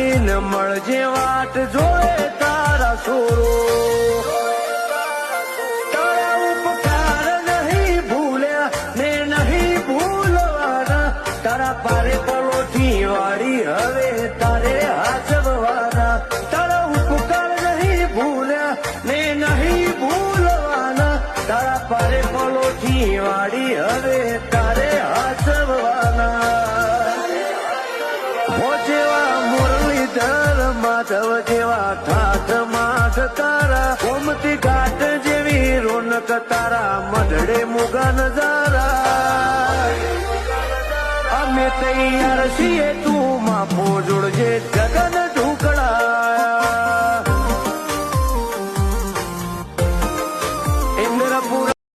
આવીને મળજે વાટ જોડે તારા સોરો તારા ઉપકાર નહીં ભૂલ્યા ને નહીં ભૂલવાના તારા પારે પલોઠી વાળી હવે તારે હાચવવાના તારા ઉપકાર નહીં ભૂલ્યા ને નહીં ભૂલવાના તારા પારે પલોઠી વાળી હવે તારે હાચવવાના માધવ જેવા ઠાઠ માઠ તારા ગોમતી ઘાટ જેવી રોનક તારા મઢડે મુગા નજારા અમે તૈયાર છીએ તું માફો જોડજે જગન